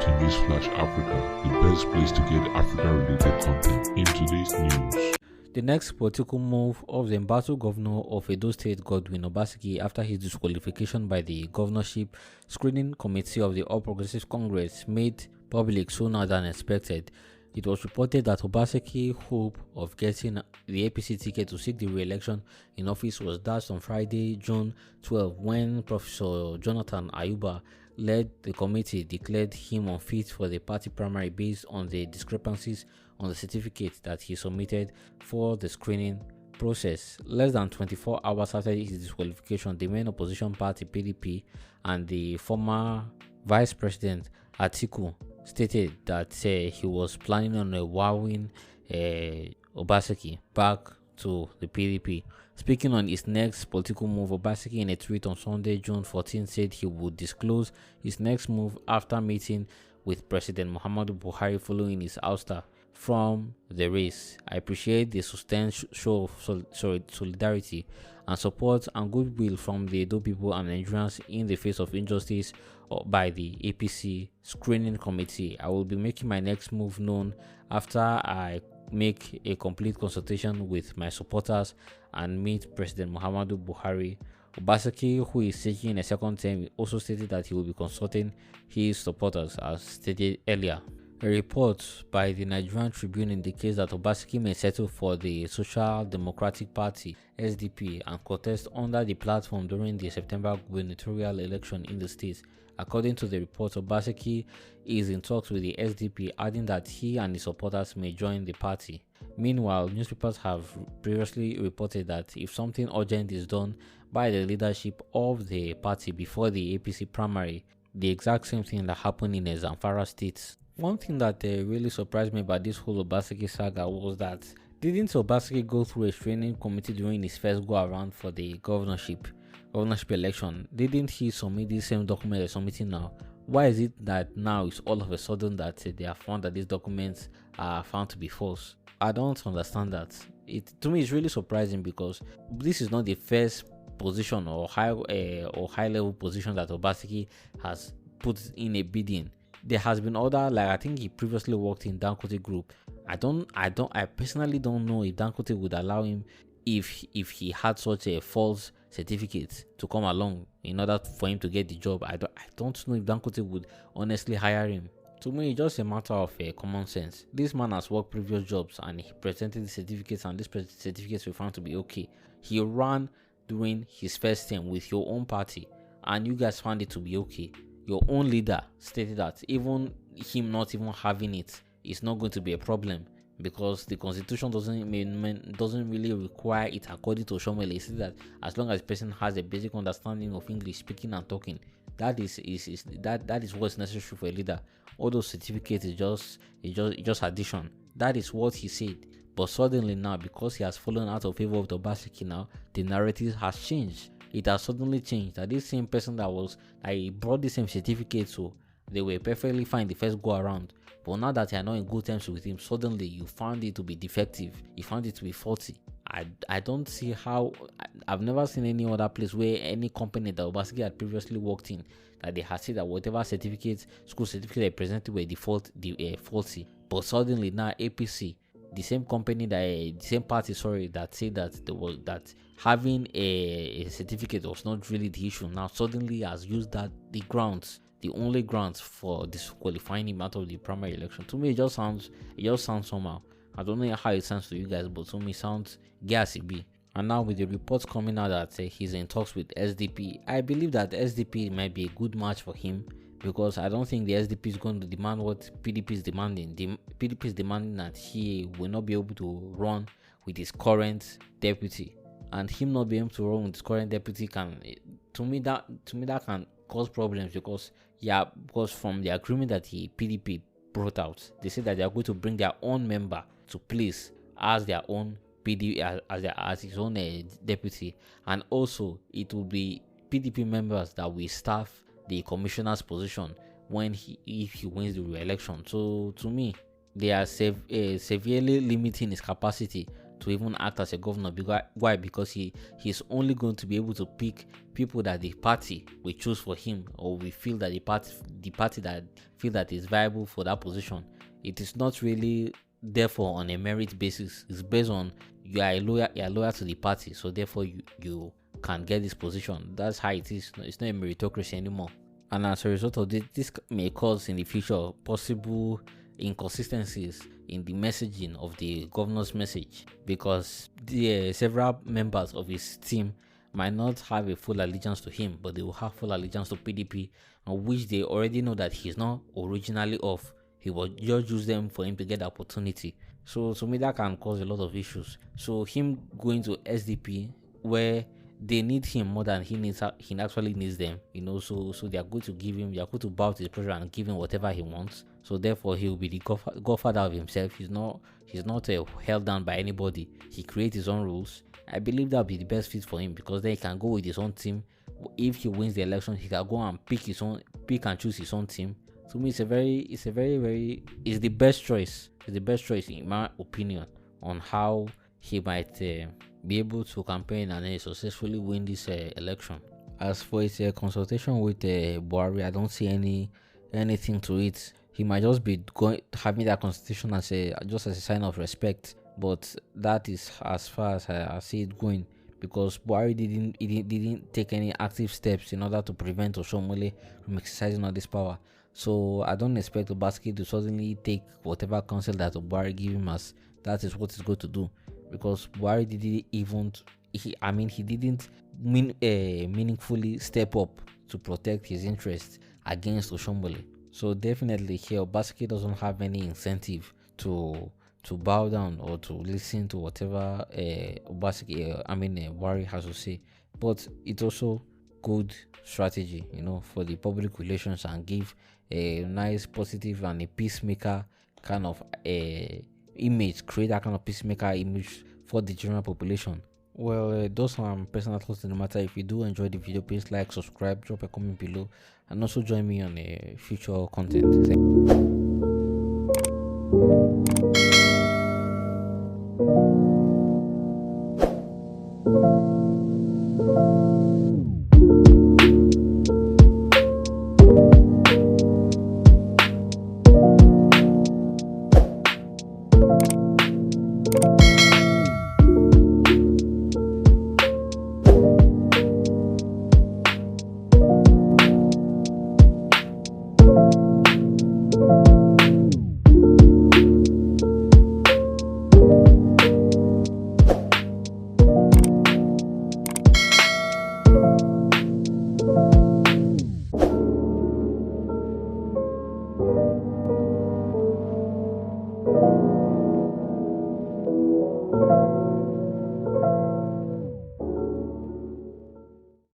Africa, the best place to get Africa-related content. In today's news, the next political move of the embattled governor of Edo State, Godwin Obaseki, after his disqualification by the governorship screening committee of the All Progressives Congress, made public sooner than expected. It was reported that Obaseki's hope of getting the APC ticket to seek the re-election in office was dashed on Friday, June 12, when Professor Jonathan Ayuba-led the committee declared him unfit for the party primary based on the discrepancies on the certificate that he submitted for the screening process. Less than 24 hours after his disqualification, the main opposition party PDP and the former Vice President Atiku stated that he was planning on wowing Obaseki back to the PDP. Speaking on his next political move, Obaseki in a tweet on Sunday, June 14, said he would disclose his next move after meeting with President Muhammadu Buhari following his ouster from the race. I appreciate the sustained show of solidarity and support and goodwill from the Edo people and Nigerians in the face of injustice by the APC screening committee. I will be making my next move known after I make a complete consultation with my supporters and meet President Muhammadu Buhari. Obaseki, who is seeking a second term, also stated that he will be consulting his supporters, as stated earlier. A report by the Nigerian Tribune indicates that Obaseki may settle for the Social Democratic Party SDP and contest under the platform during the September gubernatorial election in the state. According to the report, Obaseki is in talks with the SDP, adding that he and his supporters may join the party. Meanwhile, newspapers have previously reported that if something urgent is done by the leadership of the party before the APC primary, the exact same thing that happened in Zamfara state. One thing that really surprised me about this whole Obaseki saga was that didn't Obaseki go through a screening committee during his first go around for the governorship election? Didn't he submit the same document they're submitting now? Why is it that now it's all of a sudden that they have found that these documents are found to be false? I don't understand that. To me, it's really surprising because this is not the first position or high level position that Obaseki has put in a bidding. There has been other, like I think he previously worked in Dangote Group. I personally don't know if Dangote would allow him if he had such a false certificate to come along in order for him to get the job. I don't know if Dangote would honestly hire him. To me, it's just a matter of common sense. This man has worked previous jobs and he presented the certificates, and these certificates were found to be okay. He ran during his first term with your own party and you guys found it to be okay. Your own leader stated that even him not even having it is not going to be a problem because the constitution doesn't really require it according to Shomele. It says that as long as the person has a basic understanding of English speaking and talking, that is what's necessary for a leader. All those certificates is just addition. That is what he said. But suddenly now, because he has fallen out of favor of the Obaseki now, the narrative has changed. It has suddenly changed that this same person that he brought the same certificate to, they were perfectly fine the first go around. But now that you are not in good terms with him, suddenly you found it to be defective. You found it to be faulty. I don't see how. I've never seen any other place where any company that Obaseki had previously worked in that they had said that whatever school certificate they presented were faulty. But suddenly now APC, the same company the same party that said that having a certificate was not really the issue, now suddenly has used that the only grounds for disqualifying him out of the primary election. To me, it just sounds somehow. I don't know how it sounds to you guys, but to me it sounds gassy. And now with the reports coming out that he's in talks with SDP, I believe that SDP might be a good match for him, because I don't think the SDP is going to demand what PDP is demanding. The PDP is demanding that he will not be able to run with his current deputy, and him not being able to run with his current deputy can can cause problems, because from the agreement that the PDP brought out, they said that they are going to bring their own member to place as their own as his own deputy, and also it will be PDP members that will staff the commissioner's position if he wins the re-election. So to me, they are severely limiting his capacity to even act as a governor. Because why? Because he's only going to be able to pick people that the party will choose for him, or we feel that the party that feel that is viable for that position. It is not really therefore on a merit basis. It's based on you are loyal to the party, so therefore you can get this position. That's how it is. It's not a meritocracy anymore. And as a result of this may cause in the future possible inconsistencies in the messaging of the governor's message, because the several members of his team might not have a full allegiance to him, but they will have full allegiance to PDP, on which they already know that he's not originally of. He will just use them for him to get the opportunity. So to me, that can cause a lot of issues. So him going to SDP, where they need him more than he actually needs them, so they are going to bow to the pressure and give him whatever he wants. So therefore he will be the godfather of himself. He's not held down by anybody. He creates his own rules. I believe that will be the best fit for him, because then he can go with his own team. If he wins the election, he can go and pick and choose his own team. To me, it's the best choice. It's the best choice in my opinion on how he might be able to campaign and successfully win this election. As for his consultation with Buhari, I don't see anything to it. He might just be having that consultation as a sign of respect, but that is as far as I see it going, because Buhari didn't take any active steps in order to prevent Oshomole from exercising all this power. So I don't expect Obaseki to suddenly take whatever counsel that Buhari gave him as that is what he's going to do, because Buhari didn't meaningfully step up to protect his interests against Oshomole. So definitely here, Obaseki doesn't have any incentive to bow down or to listen to whatever Buhari has to say. But it's also good strategy, for the public relations, and give a nice, positive, and a peacemaker kind of image, create that kind of peacemaker image for the general population. Well, those are my personal thoughts in the matter. If you do enjoy the video, please like, subscribe, drop a comment below, and also join me on future content. Thank you.